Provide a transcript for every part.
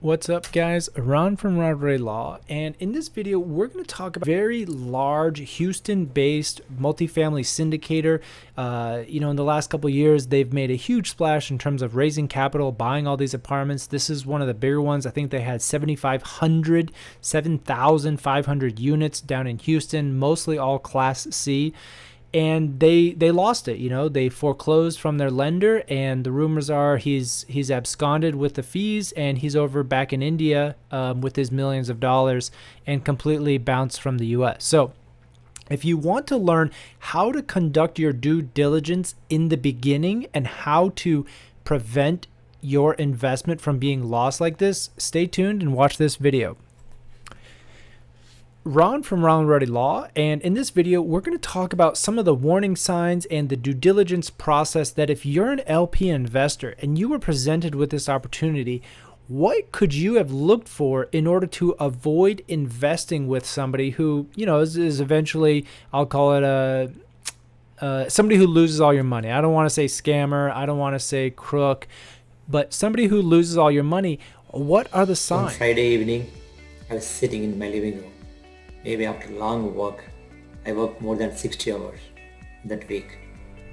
What's up, guys? Ron from Rohde Law, and in this video we're going to talk about a very large Houston-based multifamily syndicator. In the last couple of years they've made a huge splash in terms of raising capital, buying all these apartments. This is one of the bigger ones. I think they had 7,500 units down in Houston, mostly all Class C. And they lost it. They foreclosed from their lender, and the rumors are he's absconded with the fees, and he's over back in India with his millions of dollars, and completely bounced from the US. So if you want to learn how to conduct your due diligence in the beginning and how to prevent your investment from being lost like this, stay tuned and watch this video. Ron from Rohde Law, and in this video we're going to talk about some of the warning signs and the due diligence process that if you're an LP investor and you were presented with this opportunity, what could you have looked for in order to avoid investing with somebody who is eventually, I'll call it somebody who loses all your money. I don't want to say scammer, I don't want to say crook, but somebody who loses all your money. What are the signs? On Friday evening, I was sitting in my living room. Maybe after a long walk, I worked more than 60 hours that week.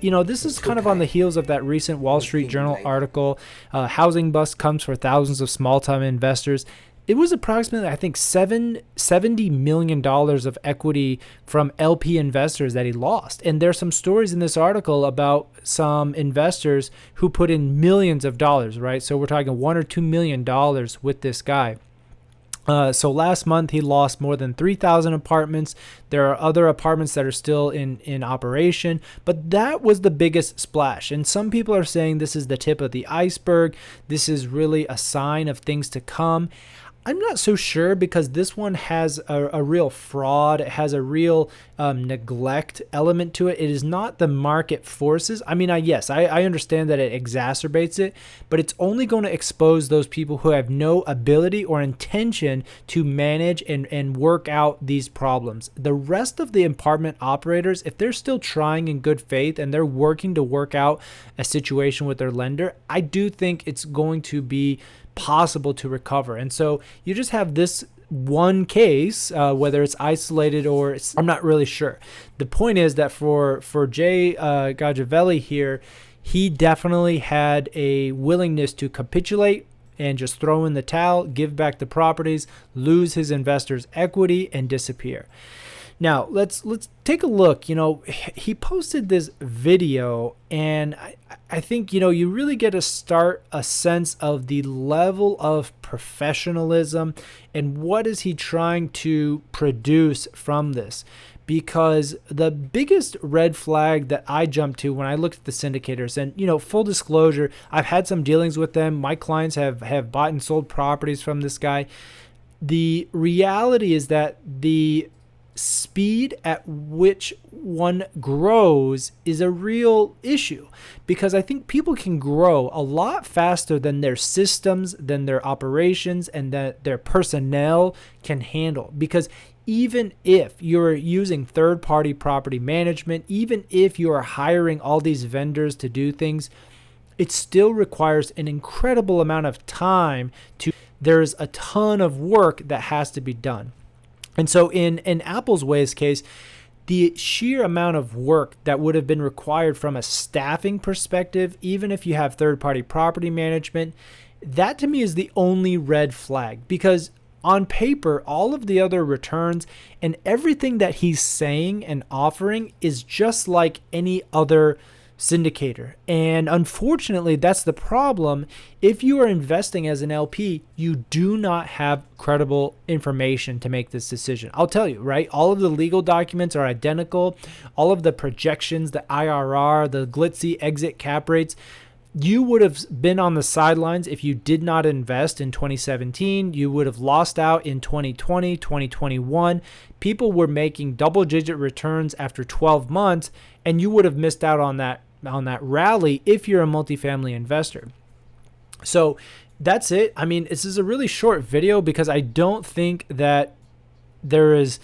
This is kind of on the heels of that recent Wall Street Journal article, housing bust comes for thousands of small-time investors. It was approximately, I think, $70 million of equity from LP investors that he lost. And there's some stories in this article about some investors who put in millions of dollars, right? So we're talking $1 or $2 million with this guy. So last month he lost more than 3,000 apartments. There are other apartments that are still in operation, but that was the biggest splash. And some people are saying this is the tip of the iceberg. This is really a sign of things to come. I'm not so sure, because this one has a real fraud. It has a real neglect element to it. It is not the market forces. I mean, yes, I understand that it exacerbates it, but it's only going to expose those people who have no ability or intention to manage and work out these problems. The rest of the apartment operators, if they're still trying in good faith and they're working to work out a situation with their lender, I do think it's going to be possible to recover. And so you just have this one case, whether it's isolated or I'm not really sure. The point is that for Jay Gajavelli here, he definitely had a willingness to capitulate and just throw in the towel, give back the properties, lose his investors' equity, and disappear. Now, let's take a look. He posted this video, and I think, you really get to start a sense of the level of professionalism and what is he trying to produce from this. Because the biggest red flag that I jumped to when I looked at the syndicators, and, full disclosure, I've had some dealings with them. My clients have bought and sold properties from this guy. The reality is that the speed at which one grows is a real issue, because I think people can grow a lot faster than their systems, than their operations, and that their personnel can handle. Because even if you're using third-party property management, even if you are hiring all these vendors to do things, it still requires an incredible amount of time. There's a ton of work that has to be done. And so in Applesway's case, the sheer amount of work that would have been required from a staffing perspective, even if you have third-party property management, that to me is the only red flag. Because on paper, all of the other returns and everything that he's saying and offering is just like any other syndicator. And unfortunately, that's the problem. If you are investing as an LP, you do not have credible information to make this decision. I'll tell you, right? All of the legal documents are identical. All of the projections, the IRR, the glitzy exit cap rates, you would have been on the sidelines if you did not invest in 2017. You would have lost out in 2020, 2021. People were making double-digit returns after 12 months, and you would have missed out on that rally if you're a multifamily investor. So that's it. I mean, this is a really short video because I don't think that there is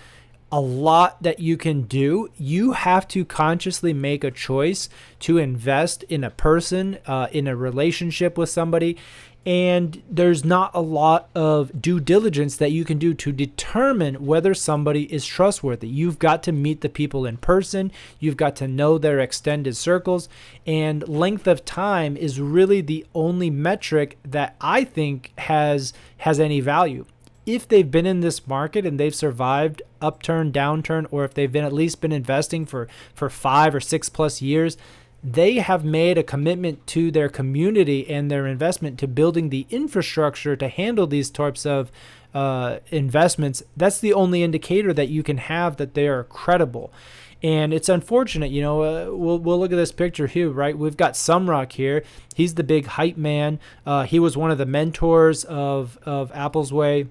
a lot that you can do. You have to consciously make a choice to invest in a person, in a relationship with somebody. And there's not a lot of due diligence that you can do to determine whether somebody is trustworthy. You've got to meet the people in person. You've got to know their extended circles. And length of time is really the only metric that I think has any value. If they've been in this market and they've survived upturn, downturn, or if they've been at least been investing for 5 or 6 plus years, they have made a commitment to their community and their investment to building the infrastructure to handle these types of investments. That's the only indicator that you can have that they are credible. And it's unfortunate, we'll look at this picture here, right? We've got Sumrock here. He's the big hype man. He was one of the mentors of Applesway.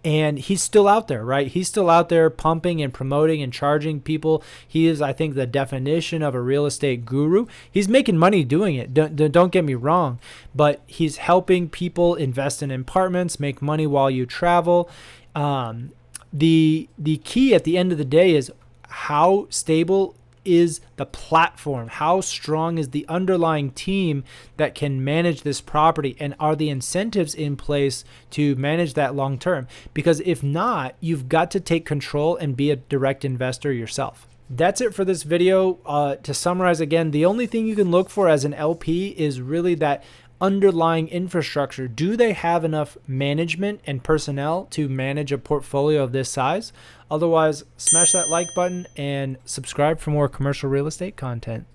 And he's still out there, right? He's still out there pumping and promoting and charging people. He is, I think, the definition of a real estate guru. He's making money doing it. Don't get me wrong, but he's helping people invest in apartments, make money while you travel. The key at the end of the day is how stable is the platform? How strong is the underlying team that can manage this property? And are the incentives in place to manage that long term? Because if not, you've got to take control and be a direct investor yourself. That's it for this video. To summarize again, the only thing you can look for as an LP is really that underlying infrastructure. Do they have enough management and personnel to manage a portfolio of this size? Otherwise, smash that like button and subscribe for more commercial real estate content.